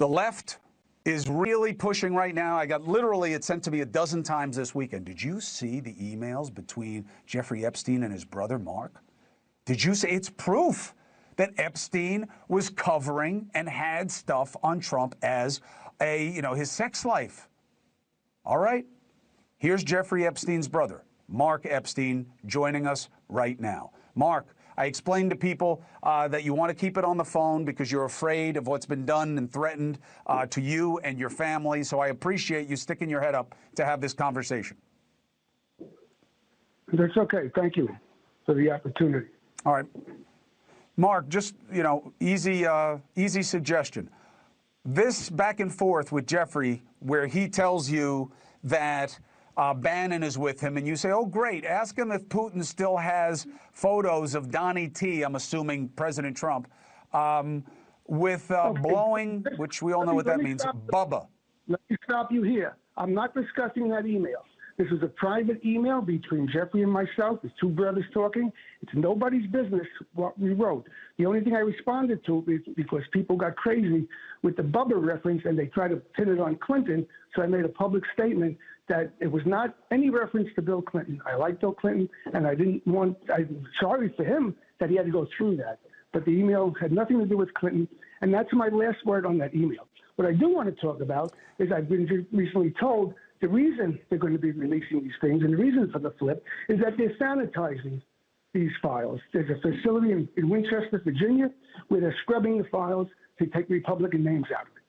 The left is really pushing right now. I got literally it sent to me a dozen times this weekend. Did you see the emails between Jeffrey Epstein and his brother Mark? Did you see? It's proof that Epstein was covering and had stuff on Trump as a, his sex life. All right. Here's Jeffrey Epstein's brother, Mark Epstein, joining us right now. Mark, I explained to people that you want to keep it on the phone because you're afraid of what's been done and threatened to you and your family. So I appreciate you sticking your head up to have this conversation. That's okay. Thank you for the opportunity. All right. Mark, just, easy suggestion. This back and forth with Jeffrey, where he tells you that Bannon is with him, and you say, oh, great, ask him if Putin still has photos of Donnie T, I'm assuming President Trump, with blowing, which we all know what that means, Bubba. Let me stop you here. I'm not discussing that email. This is a private email between Jeffrey and myself. There's two brothers talking. It's nobody's business what we wrote. The only thing I responded to is because people got crazy with the Bubba reference and they tried to pin it on Clinton. So I made a public statement that it was not any reference to Bill Clinton. I like Bill Clinton, and I'm sorry for him that he had to go through that. But the email had nothing to do with Clinton, and that's my last word on that email. What I do want to talk about is I've been recently told the reason they're going to be releasing these things, and the reason for the flip, is that they're sanitizing these files. There's a facility in Winchester, Virginia, where they're scrubbing the files to take Republican names out of it.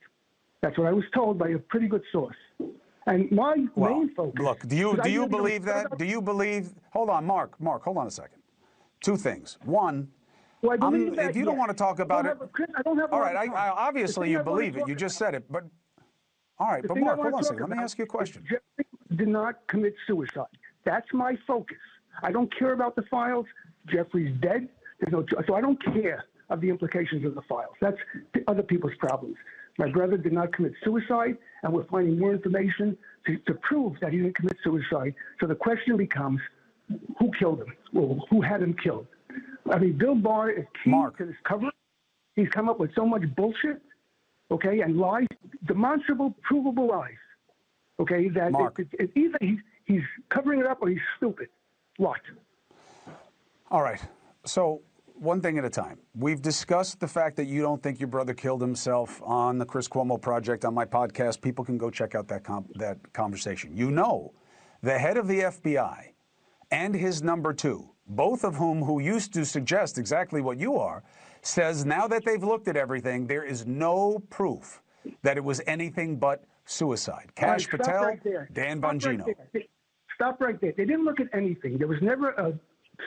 That's what I was told by a pretty good source. And my main focus... Look, do you believe that? Do you believe... Hold on, Mark, hold on a second. Two things. One, well, I believe that, if you don't want to talk about it... I don't have all right, obviously you believe it. You just said it, but... All right, but Mark, hold on a second. Let me ask you a question. Jeffrey did not commit suicide. That's my focus. I don't care about the files. Jeffrey's dead. So I don't care of the implications of the files. That's other people's problems. My brother did not commit suicide, and we're finding more information to prove that he didn't commit suicide. So the question becomes, who killed him? Well, who had him killed? I mean, Bill Barr is key to this cover. He's come up with so much bullshit. Okay, and lies, demonstrable, provable lies. Okay, that it's either he's covering it up or he's stupid. What? All right. So one thing at a time. We've discussed the fact that you don't think your brother killed himself on the Chris Cuomo Project on my podcast. People can go check out that conversation. You know, the head of the FBI and his number two, both of who used to suggest exactly what you are, says now that they've looked at everything, there is no proof that it was anything but suicide. Kash Patel, Dan Bongino. Stop right there. They didn't look at anything. There was never a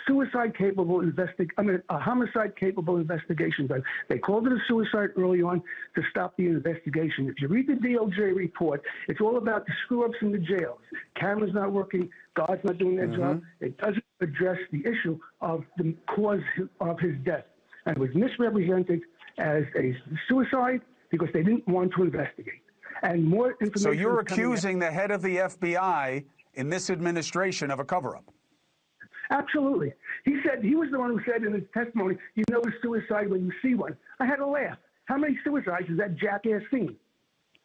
a homicide-capable investigation done. They called it a suicide early on to stop the investigation. If you read the DOJ report, it's all about the screw-ups in the jails. Cameras not working, guards not doing their job. It doesn't address the issue of the cause of his death. And it was misrepresented as a suicide because they didn't want to investigate. And more information. So you're accusing the head of the FBI in this administration of a cover-up? Absolutely. He said, he was the one who said in his testimony, you know a suicide when you see one. I had to laugh. How many suicides has that jackass seen?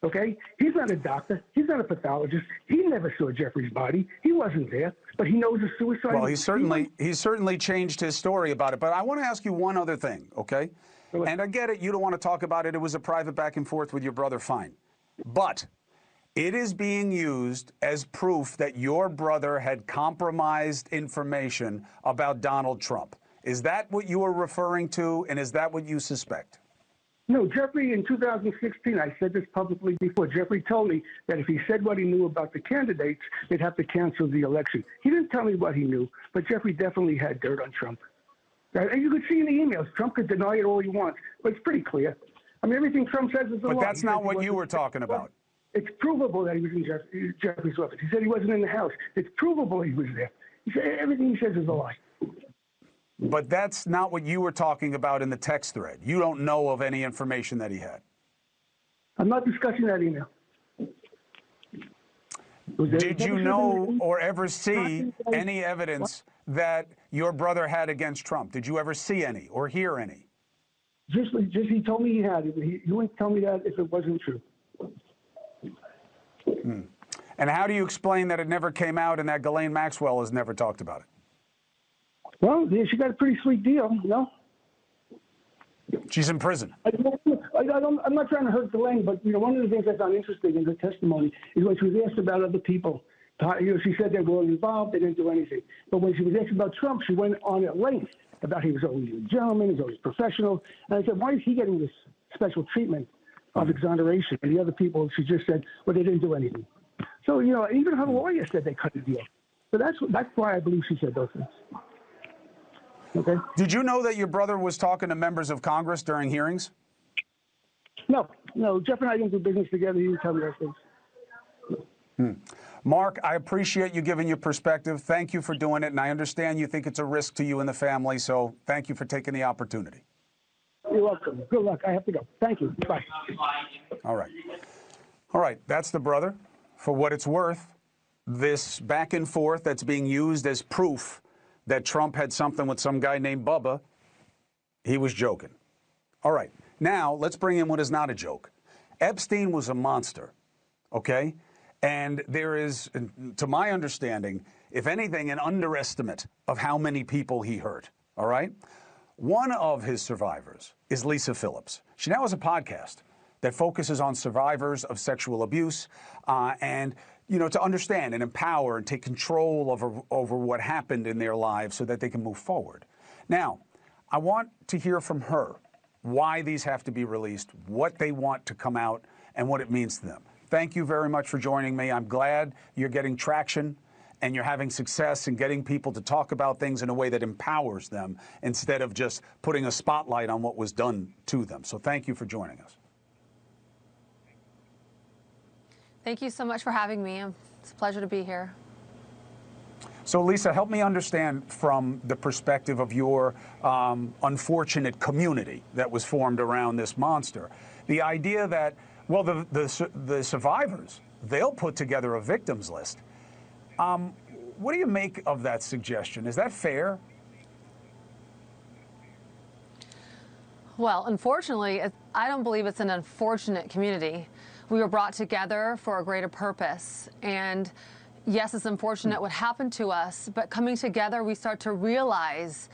Okay? He's not a doctor. He's not a pathologist. He never saw Jeffrey's body. He wasn't there, but he knows a suicide. Well, he's certainly changed his story about it. But I want to ask you one other thing, okay? And I get it. You don't want to talk about it. It was a private back and forth with your brother. Fine. But it is being used as proof that your brother had compromised information about Donald Trump. Is that what you are referring to, and is that what you suspect? No, Jeffrey, in 2016, I said this publicly before, Jeffrey told me that if he said what he knew about the candidates, they'd have to cancel the election. He didn't tell me what he knew, but Jeffrey definitely had dirt on Trump. And you could see in the emails, Trump could deny it all he wants, but it's pretty clear. I mean, everything Trump says is a lie. But that's not what you were talking about. It's provable that he was in Jeffrey's office. He said he wasn't in the house. It's provable he was there. He said everything he says is a lie. But that's not what you were talking about in the text thread. You don't know of any information that he had. I'm not discussing that email. Did you know or ever see any evidence that your brother had against Trump? Did you ever see any or hear any? Just he told me he had it. He wouldn't tell me that if it wasn't true. And how do you explain that it never came out and that Ghislaine Maxwell has never talked about it? Well, yeah, she got a pretty sweet deal, you know. She's in prison. I'm not trying to hurt Ghislaine, but you know, one of the things I found interesting in her testimony is when she was asked about other people. You know, she said they weren't involved, they didn't do anything. But when she was asked about Trump, she went on at length about he was always a gentleman, he was always professional. And I said, why is he getting this special treatment of exoneration? And the other people, she just said, well, they didn't do anything. So, you know, even her lawyer said they cut the deal. So that's why I believe she said those things. Okay. Did you know that your brother was talking to members of Congress during hearings? No. Jeff and I didn't do business together. He didn't tell me those things. Mark, I appreciate you giving your perspective. Thank you for doing it. And I understand you think it's a risk to you and the family. So thank you for taking the opportunity. You're welcome. Good luck. I have to go. Thank you. Bye. All right. All right. That's the brother. For what it's worth, this back and forth that's being used as proof that Trump had something with some guy named Bubba, he was joking. All right. Now, let's bring in what is not a joke. Epstein was a monster, okay? And there is, to my understanding, if anything, an underestimate of how many people he hurt, all right? One of his survivors is Lisa Phillips. She now has a podcast that focuses on survivors of sexual abuse and, you know, to understand and empower and take control over what happened in their lives so that they can move forward. Now, I want to hear from her why these have to be released, what they want to come out, and what it means to them. Thank you very much for joining me. I'm glad you're getting traction and you're having success in getting people to talk about things in a way that empowers them instead of just putting a spotlight on what was done to them. So thank you for joining us. Thank you so much for having me. It's a pleasure to be here. So, Lisa, help me understand from the perspective of your unfortunate community that was formed around this monster, the idea that, well, the survivors, they'll put together a victims list. What do you make of that suggestion? Is that fair? Well, unfortunately, I don't believe it's an unfortunate community. We were brought together for a greater purpose. And yes, it's unfortunate what happened to us, but coming together, we start to realize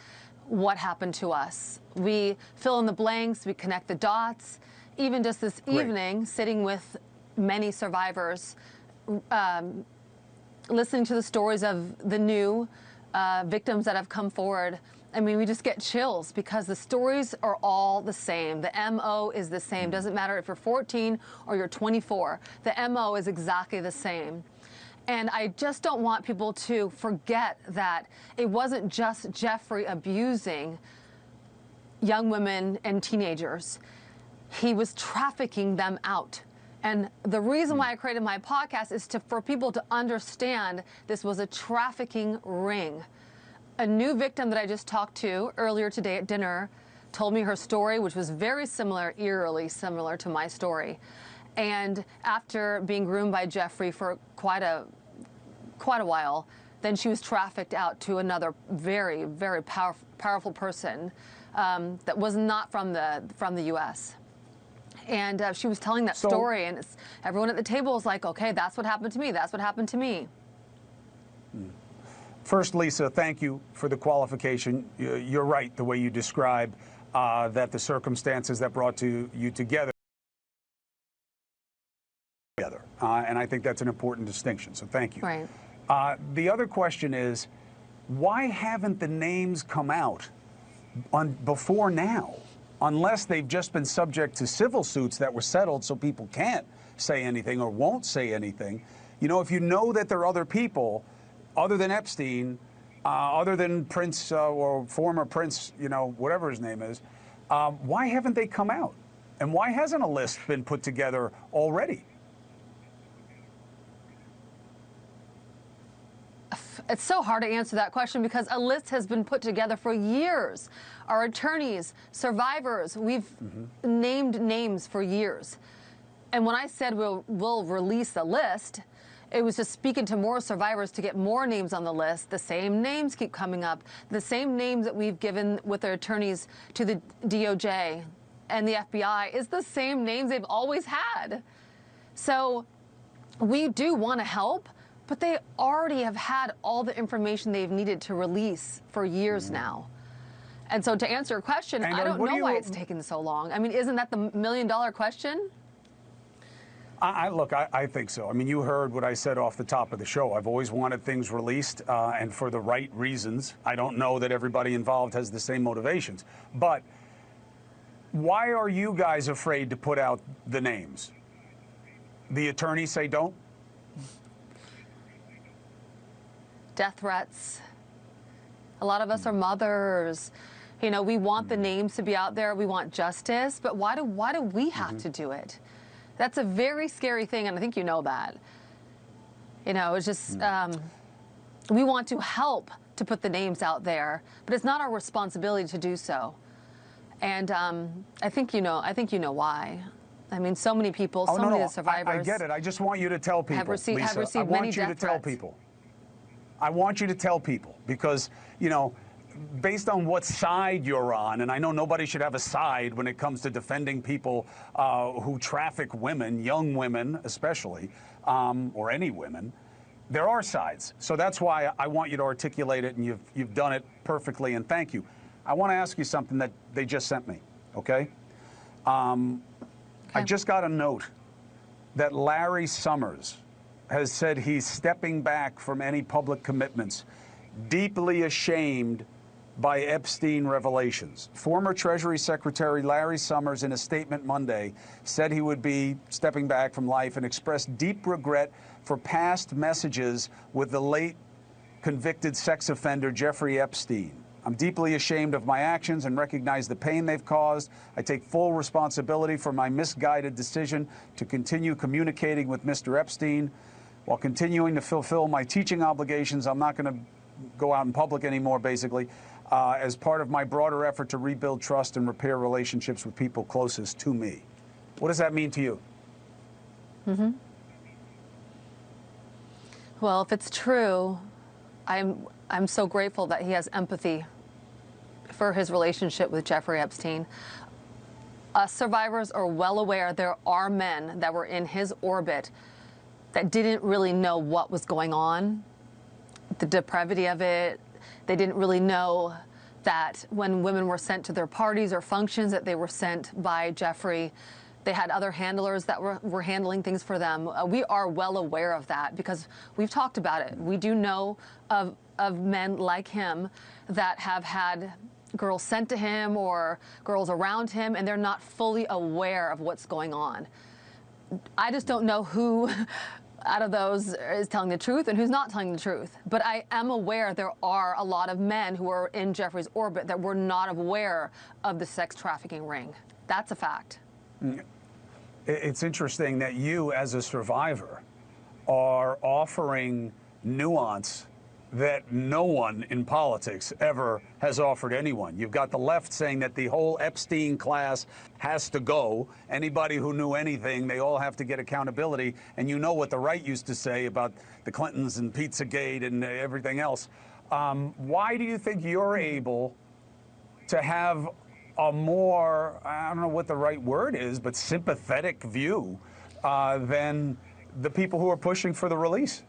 what happened to us. We fill in the blanks, we connect the dots. Even just this evening, sitting with many survivors, listening to the stories of the new victims that have come forward, I mean, we just get chills because the stories are all the same. The MO is the same. Doesn't matter if you're 14 or you're 24. The MO is exactly the same. And I just don't want people to forget that it wasn't just Jeffrey abusing young women and teenagers. He was trafficking them out. And the reason why I created my podcast is for people to understand this was a trafficking ring. A new victim that I just talked to earlier today at dinner told me her story, which was very similar, eerily similar to my story. And after being groomed by Jeffrey for quite a while, then she was trafficked out to another very, very powerful person that was not from the U.S. And she was telling that story, and everyone at the table was like, okay, that's what happened to me. That's what happened to me. First, Lisa, thank you for the qualification. You're right, the way you describe that the circumstances that brought you together. And I think that's an important distinction, so thank you. Right. The other question is, why haven't the names come out before now? Unless they've just been subject to civil suits that were settled so people can't say anything or won't say anything. You know, if you know that there are other people other than Epstein, other than Prince or former Prince, you know, whatever his name is, why haven't they come out? And why hasn't a list been put together already? It's so hard to answer that question because a list has been put together for years. Our attorneys, survivors, we've named names for years. And when I said we'll release the list, it was just speaking to more survivors to get more names on the list. The same names keep coming up. The same names that we've given with our attorneys to the DOJ, and the FBI is the same names they've always had. So we do want to help, but they already have had all the information they've needed to release for years now. And so to answer your question, I don't know why it's taken so long. I mean, isn't that the million-dollar question? Look, I think so. I mean, you heard what I said off the top of the show. I've always wanted things released, and for the right reasons. I don't know that everybody involved has the same motivations. But why are you guys afraid to put out the names? The attorneys say don't? Death threats. A lot of us are mothers. You know, we want the names to be out there. We want justice. But why do we have to do it? That's a very scary thing, and I think you know that. You know, it's just we want to help to put the names out there, but it's not our responsibility to do so. And I think you know why. I mean, so many people, so many of the survivors. I get it. I just want you to tell people, have received Lisa, many death threats. I want you to tell people because, you know, based on what side you're on, and I know nobody should have a side when it comes to defending people who traffic women, young women especially, or any women, there are sides. So that's why I want you to articulate it, and you've done it perfectly, and thank you. I want to ask you something that they just sent me, okay? I just got a note that Larry Summers has said he's stepping back from any public commitments, deeply ashamed by Epstein revelations. Former Treasury Secretary Larry Summers, in a statement Monday, said he would be stepping back from life and expressed deep regret for past messages with the late convicted sex offender Jeffrey Epstein. I'm deeply ashamed of my actions and recognize the pain they've caused. I take full responsibility for my misguided decision to continue communicating with Mr. Epstein. While continuing to fulfill my teaching obligations, I'm not going to go out in public anymore, basically, as part of my broader effort to rebuild trust and repair relationships with people closest to me. What does that mean to you? Well, if it's true, I'm so grateful that he has empathy for his relationship with Jeffrey Epstein. Us survivors are well aware there are men that were in his orbit that didn't really know what was going on, the depravity of it. They didn't really know that when women were sent to their parties or functions that they were sent by Jeffrey. They had other handlers that were handling things for them. We are well aware of that because we've talked about it. We do know of men like him that have had girls sent to him or girls around him, and they're not fully aware of what's going on. I just don't know who out of those is telling the truth and who's not telling the truth. But I am aware there are a lot of men who are in Jeffrey's orbit that were not aware of the sex trafficking ring. That's a fact. It's interesting that you, as a survivor, are offering nuance that no one in politics ever has offered anyone. You've got the left saying that the whole Epstein class has to go. Anybody who knew anything, they all have to get accountability. And you know what the right used to say about the Clintons and Pizzagate and everything else. Why do you think you're able to have a more, I don't know what the right word is, but sympathetic view than the people who are pushing for the release?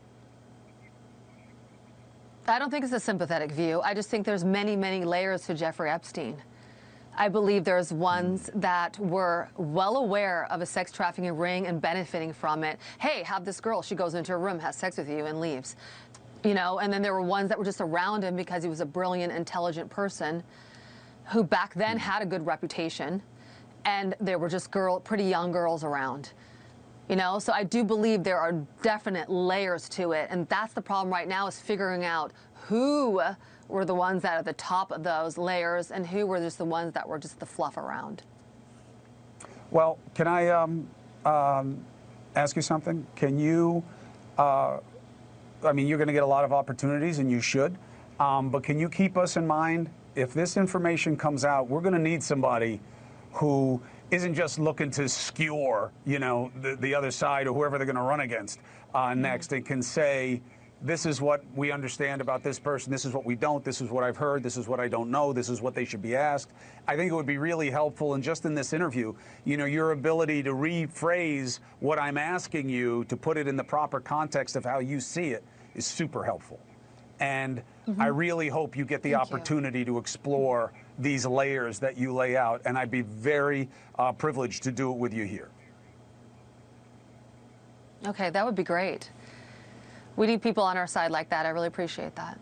I don't think it's a sympathetic view. I just think there's many, many layers to Jeffrey Epstein. I believe there's ones that were well aware of a sex trafficking ring and benefiting from it. Hey, have this girl. She goes into a room, has sex with you, and leaves. You know, and then there were ones that were just around him because he was a brilliant, intelligent person who back then had a good reputation, and there were just pretty young girls around. You know, so I do believe there are definite layers to it, and that's the problem right now, is figuring out who were the ones that are at the top of those layers and who were just the ones that were just the fluff around. Well, can I ask you something? Can you, I mean, you're going to get a lot of opportunities, and you should, but can you keep us in mind, if this information comes out, we're going to need somebody who isn't just looking to skewer, you know, the other side or whoever they're going to run against next, and can say, this is what we understand about this person, this is what we don't, this is what I've heard, this is what I don't know, this is what they should be asked. I think it would be really helpful, and just in this interview, you know, your ability to rephrase what I'm asking you, to put it in the proper context of how you see it, is super helpful. And I really hope you get the opportunity to explore these layers that you lay out, and I'd be very privileged to do it with you here. Okay, that would be great. We need people on our side like that. I really appreciate that.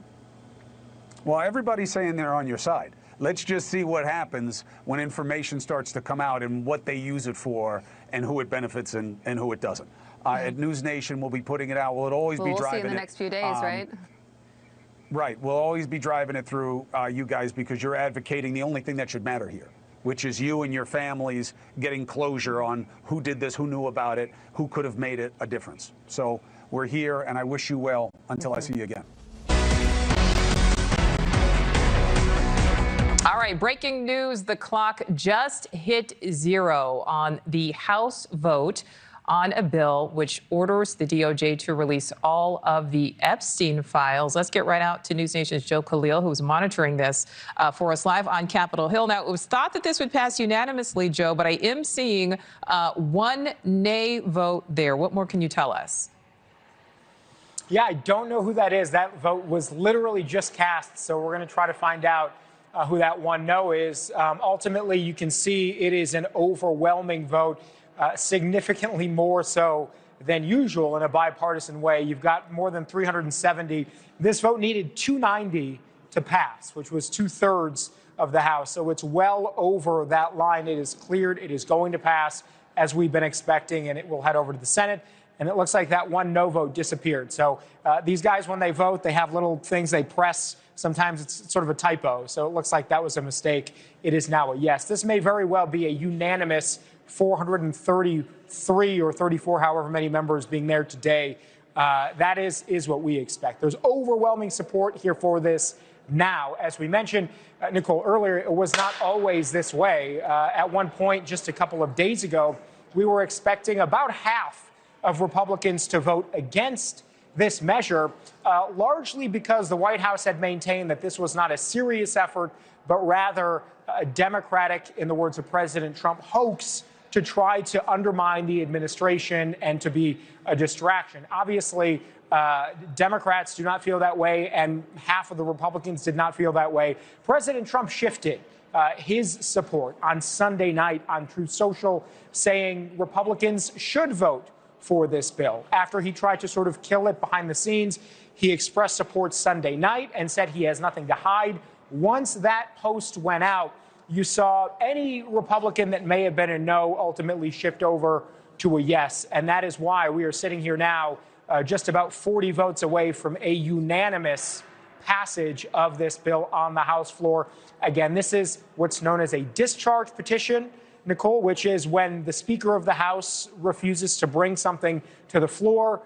Well, everybody's saying they're on your side. Let's just see what happens when information starts to come out and what they use it for and who it benefits and who it doesn't. At NewsNation, we'll be putting it out. We'll always be driving it. We'll see in the next few days, right? Right. We'll always be driving it through you guys, because you're advocating the only thing that should matter here, which is you and your families getting closure on who did this, who knew about it, who could have made it a difference. So we're here, and I wish you well until I see you again. All right, breaking news. The clock just hit 0 on the House vote on a bill which orders the DOJ to release all of the Epstein files. Let's get right out to NewsNation's Joe Khalil, who's monitoring this for us live on Capitol Hill. Now, it was thought that this would pass unanimously, Joe, but I am seeing one nay vote there. What more can you tell us? Yeah, I don't know who that is. That vote was literally just cast, so we're going to try to find out who that one no is. Ultimately, you can see it is an overwhelming vote, significantly more so than usual in a bipartisan way. You've got more than 370. This vote needed 290 to pass, which was 2/3 of the House. So it's well over that line. It is cleared. It is going to pass, as we've been expecting, and it will head over to the Senate. And it looks like that one no vote disappeared. So these guys, when they vote, they have little things they press. Sometimes it's sort of a typo. So it looks like that was a mistake. It is now a yes. This may very well be a unanimous 433 or 34, however many members being there today. That is what we expect. There's overwhelming support here for this now. As we mentioned, Nicole, earlier, it was not always this way. At one point, just a couple of days ago, we were expecting about half of Republicans to vote against this measure, largely because the White House had maintained that this was not a serious effort, but rather a Democratic, in the words of President Trump, hoax to try to undermine the administration and to be a distraction. Obviously, Democrats do not feel that way, and half of the Republicans did not feel that way. President Trump shifted his support on Sunday night on Truth Social, saying Republicans should vote for this bill. After he tried to sort of kill it behind the scenes, he expressed support Sunday night and said he has nothing to hide. Once that post went out, you saw any Republican that may have been a no ultimately shift over to a yes. And that is why we are sitting here now just about 40 votes away from a unanimous passage of this bill on the House floor. Again, this is what's known as a discharge petition, Nicole, which is when the Speaker of the House refuses to bring something to the floor.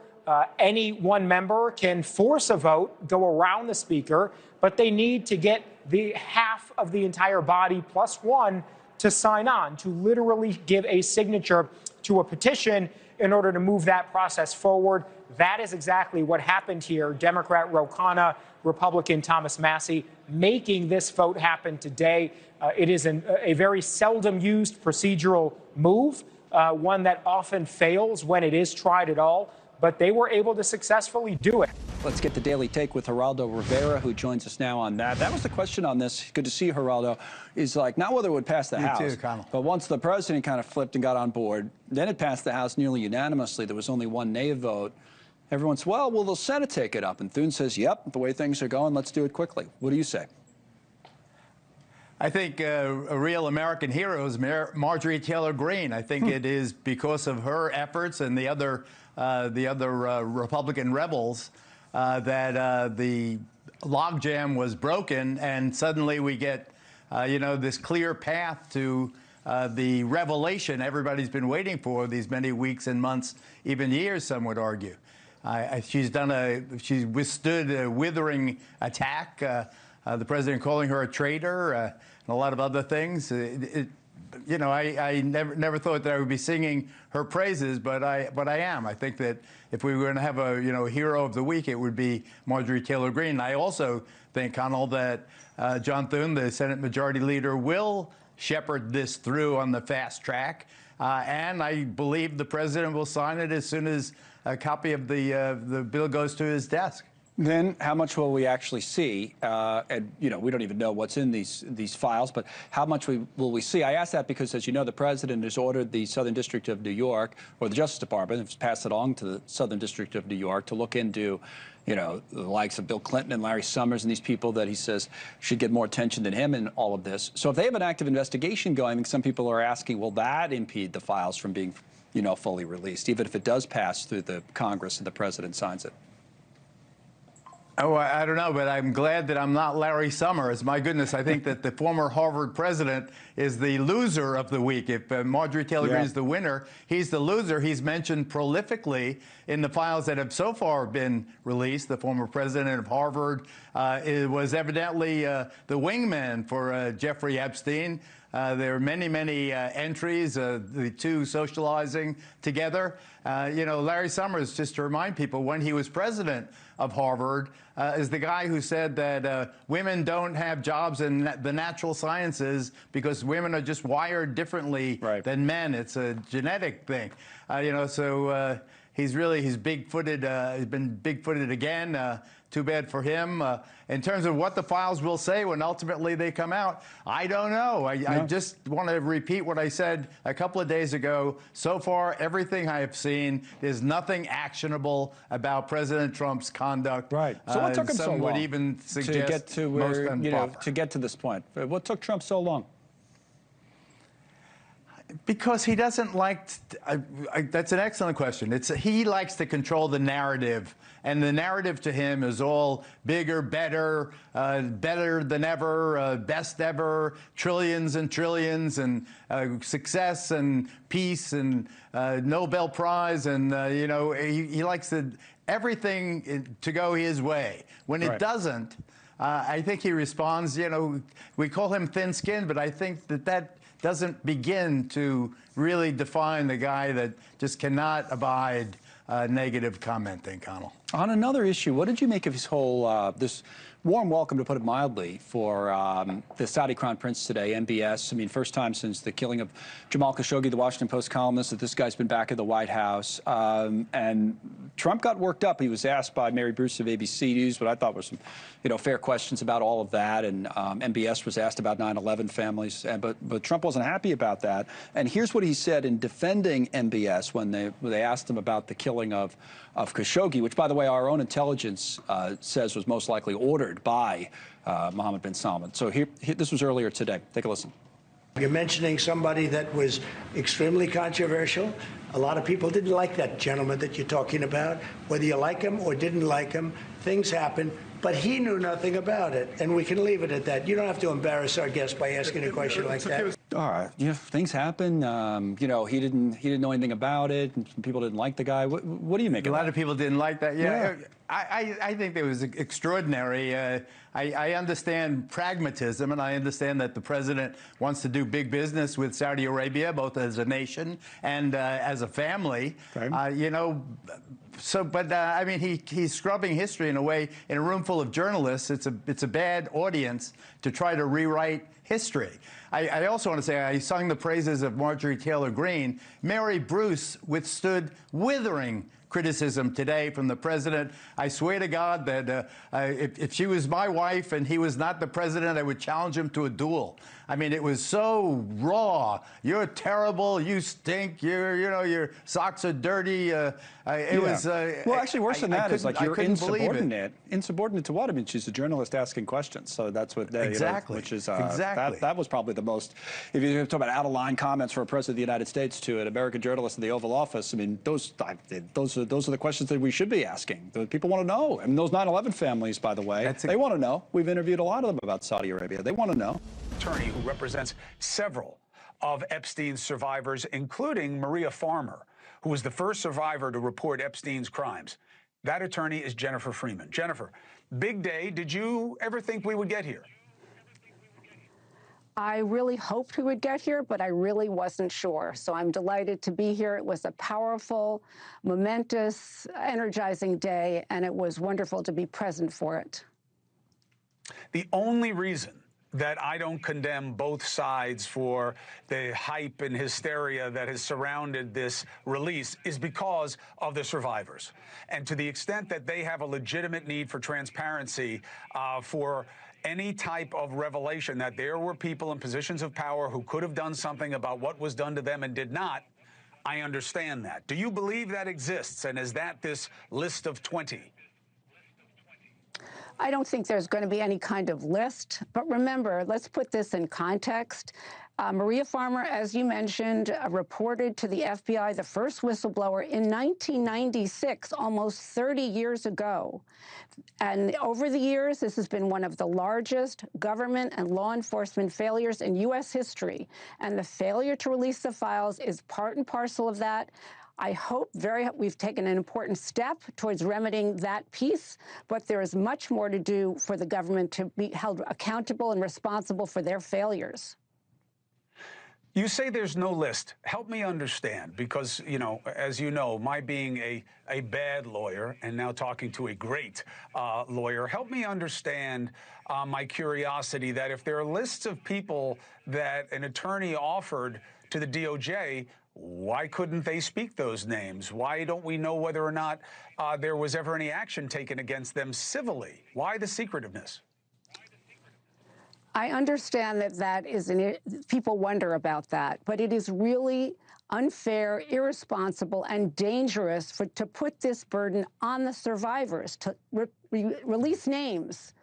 Any one member can force a vote, go around the Speaker, but they need to get the half of the entire body plus one to sign on, to literally give a signature to a petition in order to move that process forward. That is exactly what happened here. Democrat Ro Khanna, Republican Thomas Massie, making this vote happen today. It is a very seldom used procedural move, one that often fails when it is tried at all, but they were able to successfully do it. Let's get the Daily Take with Geraldo Rivera, who joins us now on that. That was the question on this. Good to see you, Geraldo. Is like not whether it would pass the House, too, Connell. but once the president kind of flipped and got on board, then it passed the House nearly unanimously. There was only one nay vote. Everyone said, well, will the Senate take it up? And Thune says, yep, the way things are going, let's do it quickly. What do you say? I think a real American hero is Marjorie Taylor Greene. I think it is because of her efforts and the other Republican rebels that the logjam was broken, and suddenly we get, this clear path to the revelation everybody's been waiting for these many weeks and months, even years, some would argue. She's withstood a withering attack, the president calling her a traitor, and a lot of other things. you know, I never thought that I would be singing her praises, but I am. I think that if we were going to have a hero of the week, it would be Marjorie Taylor Greene. I also think, Connell, that John Thune, the Senate Majority Leader, will shepherd this through on the fast track, and I believe the president will sign it as soon as a copy of the bill goes to his desk. Then how much will we actually see? And, you know, we don't even know what's in these files, but how much will we see? I ask that because, as you know, the president has ordered the Southern District of New York, or the Justice Department has passed it along to the Southern District of New York to look into, you know, the likes of Bill Clinton and Larry Summers and these people that he says should get more attention than him in all of this. So if they have an active investigation going, I think some people are asking, will that impede the files from being, you know, fully released, even if it does pass through the Congress and the president signs it? Oh, I don't know, but I'm glad that I'm not Larry Summers. My goodness, I think that the former Harvard president is the loser of the week. If Marjorie Taylor Greene is the winner, he's the loser. He's mentioned prolifically in the files that have so far been released. The former president of Harvard was evidently the wingman for Jeffrey Epstein. There are many, many entries, the two socializing together. You know, Larry Summers, just to remind people, when he was president of Harvard, is the guy who said that women don't have jobs in the natural sciences because women are just wired differently than men. It's a genetic thing. You know, so he's big-footed. He's been big-footed again. Too bad for him. In terms of what the files will say when ultimately they come out, I don't know. I just want to repeat what I said a couple of days ago. So far, everything I have seen, there's nothing actionable about President Trump's conduct. Right. So what took him so long would even suggest to get to where, you know, to get to this point? What took Trump so long? Because he doesn't like, that's an excellent question. He likes to control the narrative, and the narrative to him is all bigger, better, better than ever, best ever, trillions and trillions, and success and peace and Nobel Prize, and you know, he likes everything to go his way. When it doesn't, I think he responds, you know, we call him thin-skinned, but I think that doesn't begin to really define the guy that just cannot abide negative commenting, Connell. On another issue, what did you make of his whole, this warm welcome, to put it mildly, for the Saudi Crown Prince today, MBS? I mean, first time since the killing of Jamal Khashoggi, the Washington Post columnist, that this guy's been back at the White House. And Trump got worked up. He was asked by Mary Bruce of ABC News, but I thought were some, you know, fair questions about all of that. And MBS was asked about 9/11 families, but Trump wasn't happy about that. And here's what he said in defending MBS when they asked him about the killing of Khashoggi, which, by the way, our own intelligence says was most likely ordered by Mohammed bin Salman. So this was earlier today. Take a listen. You're mentioning somebody that was extremely controversial. A lot of people didn't like that gentleman that you're talking about. Whether you like him or didn't like him, things happen. But he knew nothing about it, and we can leave it at that. You don't have to embarrass our guest by asking a question like that. All right, you know, things happen. You know, he didn't know anything about it. And people didn't like the guy. What do you make of that? A lot of people didn't like that. Yeah. I think it was extraordinary. I understand pragmatism, and I understand that the president wants to do big business with Saudi Arabia, both as a nation and as a family. You know, so, but I mean, he's scrubbing history in a way. In a room full of journalists, it's a bad audience to try to rewrite history. I also want to say I sung the praises of Marjorie Taylor Greene. Mary Bruce withstood withering criticism today from the president. I swear to God that if she was my wife and he was not the president, I would challenge him to a duel. I mean, it was so raw. You're terrible. You stink. Your socks are dirty. It was. Well, actually, worse than that is like you're insubordinate. Insubordinate to what? I mean, she's a journalist asking questions. So that's what. Exactly. You know, which is exactly. That was probably the most. If you talk about out of line comments for a president of the United States to an American journalist in the Oval Office, I mean, those are the questions that we should be asking. The people want to know. I mean, those 9/11 families, by the way, they want to know. We've interviewed a lot of them about Saudi Arabia. They want to know. Attorney who represents several of Epstein's survivors, including Maria Farmer, who was the first survivor to report Epstein's crimes. That attorney is Jennifer Freeman. Jennifer, big day. Did you ever think we would get here? I really hoped we would get here, but I really wasn't sure. So I'm delighted to be here. It was a powerful, momentous, energizing day, and it was wonderful to be present for it. The only reason that I don't condemn both sides for the hype and hysteria that has surrounded this release is because of the survivors. And to the extent that they have a legitimate need for transparency, for any type of revelation that there were people in positions of power who could have done something about what was done to them and did not, I understand that. Do you believe that exists? And is that this list of 20? I don't think there's going to be any kind of list. But remember, let's put this in context. Maria Farmer, as you mentioned, reported to the FBI, the first whistleblower, in 1996, almost 30 years ago. And over the years, this has been one of the largest government and law enforcement failures in U.S. history. And the failure to release the files is part and parcel of that. I hope we've taken an important step towards remedying that piece, but there is much more to do for the government to be held accountable and responsible for their failures. You say there's no list. Help me understand, because, you know, as you know, my being a bad lawyer and now talking to a great lawyer, help me understand my curiosity that if there are lists of people that an attorney offered to the DOJ, why couldn't they speak those names? Why don't we know whether or not there was ever any action taken against them civilly? Why the secretiveness? I understand that people wonder about that, but it is really unfair, irresponsible, and dangerous to put this burden on the survivors to release names.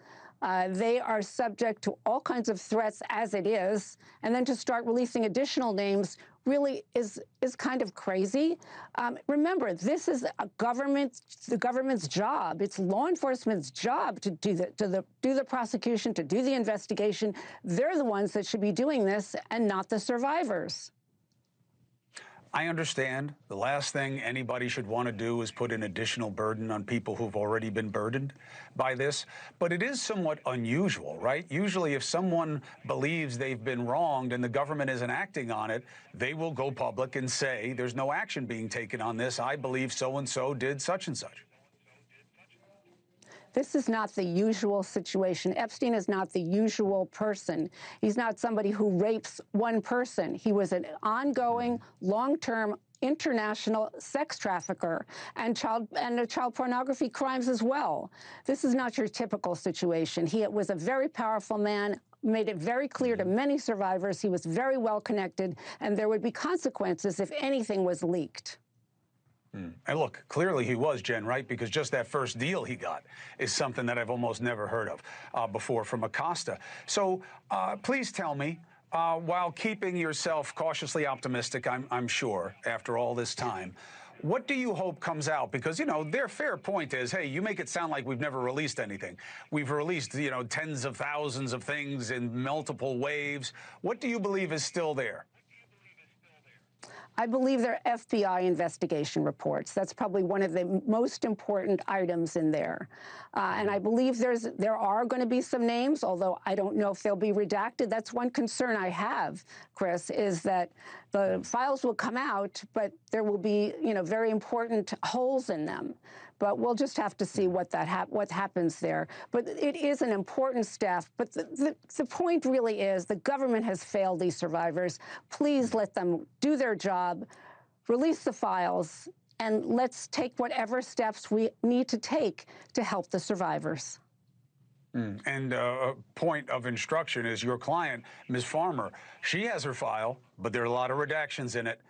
They are subject to all kinds of threats as it is, and then to start releasing additional names really is kind of crazy. Remember, this is the government's job. It's law enforcement's job to do the prosecution, to do the investigation. They're the ones that should be doing this, and not the survivors. I understand the last thing anybody should want to do is put an additional burden on people who've already been burdened by this. But it is somewhat unusual, right? Usually if someone believes they've been wronged and the government isn't acting on it, they will go public and say, there's no action being taken on this. I believe so-and-so did such and such. This is not the usual situation. Epstein is not the usual person. He's not somebody who rapes one person. He was an ongoing, long-term, international sex trafficker and child pornography crimes as well. This is not your typical situation. He was a very powerful man, made it very clear to many survivors he was very well connected, and there would be consequences if anything was leaked. And look, clearly he was, Jen, right? Because just that first deal he got is something that I've almost never heard of before from Acosta. So please tell me, while keeping yourself cautiously optimistic, I'm sure, after all this time, what do you hope comes out? Because, you know, their fair point is, hey, you make it sound like we've never released anything. We've released, you know, tens of thousands of things in multiple waves. What do you believe is still there? I believe they're FBI investigation reports. That's probably one of the most important items in there. And I believe there are going to be some names, although I don't know if they'll be redacted. That's one concern I have, Chris, is that the files will come out, but there will be, you know, very important holes in them. But we'll just have to see what happens there. But it is an important step. But the point really is the government has failed these survivors. Please let them do their job, release the files, and let's take whatever steps we need to take to help the survivors. And a point of instruction is your client, Ms. Farmer, she has her file, but there are a lot of redactions in it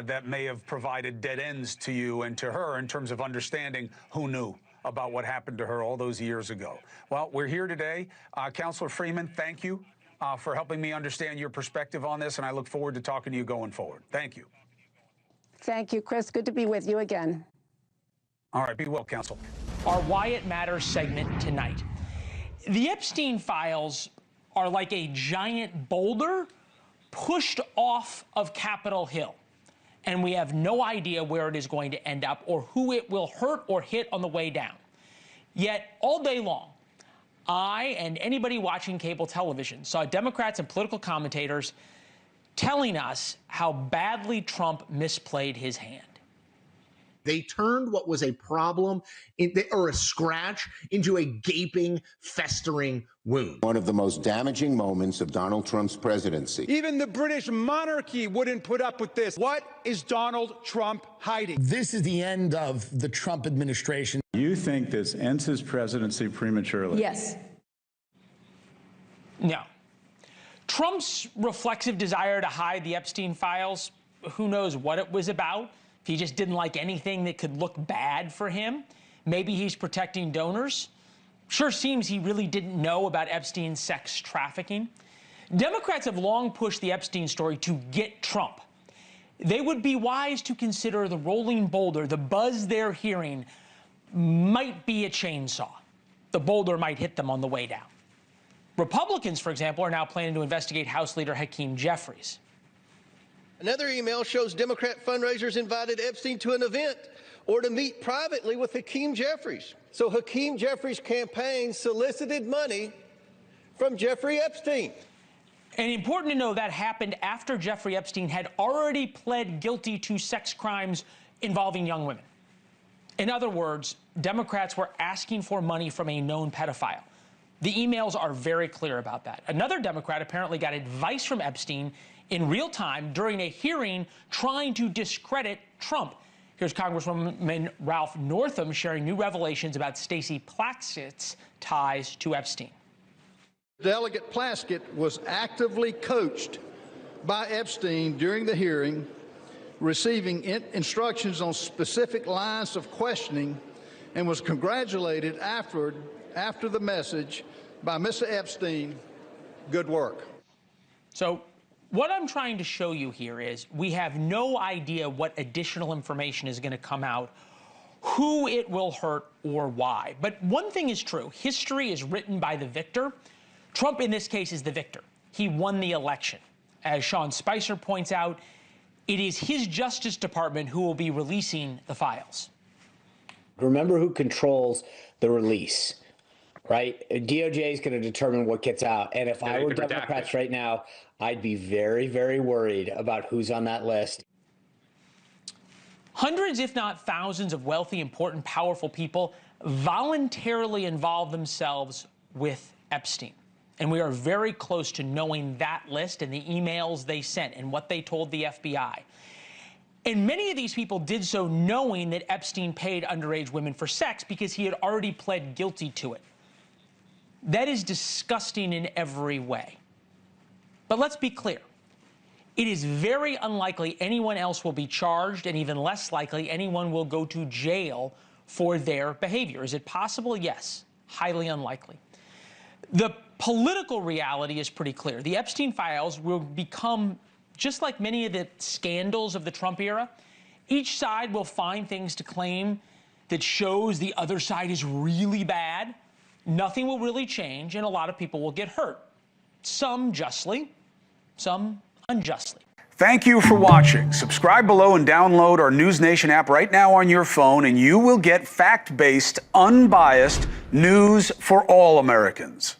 that may have provided dead ends to you and to her in terms of understanding who knew about what happened to her all those years ago. Well, we're here today. Counselor Freeman, thank you for helping me understand your perspective on this, and I look forward to talking to you going forward. Thank you. Thank you, Chris. Good to be with you again. All right, be well, counsel. Our Why It Matters segment tonight. The Epstein files are like a giant boulder pushed off of Capitol Hill, and we have no idea where it is going to end up or who it will hurt or hit on the way down. Yet, all day long, I and anybody watching cable television saw Democrats and political commentators telling us how badly Trump misplayed his hand. They turned what was a problem or a scratch into a gaping, festering wound. One of the most damaging moments of Donald Trump's presidency. Even the British monarchy wouldn't put up with this. What is Donald Trump hiding? This is the end of the Trump administration. You think this ends his presidency prematurely? Yes. No. Trump's reflexive desire to hide the Epstein files, who knows what it was about? If he just didn't like anything that could look bad for him, maybe he's protecting donors. Sure seems he really didn't know about Epstein's sex trafficking. Democrats have long pushed the Epstein story to get Trump. They would be wise to consider the rolling boulder, the buzz they're hearing, might be a chainsaw. The boulder might hit them on the way down. Republicans, for example, are now planning to investigate House Leader Hakeem Jeffries. Another email shows Democrat fundraisers invited Epstein to an event or to meet privately with Hakeem Jeffries. So Hakeem Jeffries' campaign solicited money from Jeffrey Epstein. And important to know that happened after Jeffrey Epstein had already pled guilty to sex crimes involving young women. In other words, Democrats were asking for money from a known pedophile. The emails are very clear about that. Another Democrat apparently got advice from Epstein in real time during a hearing trying to discredit Trump. Here's Congresswoman Ralph Northam sharing new revelations about Stacey Plaxett's ties to Epstein. Delegate Plaskett was actively coached by Epstein during the hearing, receiving instructions on specific lines of questioning, and was congratulated after the message by Mr. Epstein. Good work. So what I'm trying to show you here is we have no idea what additional information is going to come out, who it will hurt or why. But one thing is true. History is written by the victor. Trump, in this case, is the victor. He won the election. As Sean Spicer points out, it is his Justice Department who will be releasing the files. Remember who controls the release, right? DOJ is going to determine what gets out. And if I were Democrats right now, I'd be very, very worried about who's on that list. Hundreds, if not thousands, of wealthy, important, powerful people voluntarily involved themselves with Epstein. And we are very close to knowing that list and the emails they sent and what they told the FBI. And many of these people did so knowing that Epstein paid underage women for sex because he had already pled guilty to it. That is disgusting in every way. But let's be clear. It is very unlikely anyone else will be charged, and even less likely anyone will go to jail for their behavior. Is it possible? Yes. Highly unlikely. The political reality is pretty clear. The Epstein files will become, just like many of the scandals of the Trump era, each side will find things to claim that shows the other side is really bad. Nothing will really change, and a lot of people will get hurt. Some justly, some unjustly. Thank you for watching. Subscribe below and download our NewsNation app right now on your phone, and you will get fact-based, unbiased news for all Americans.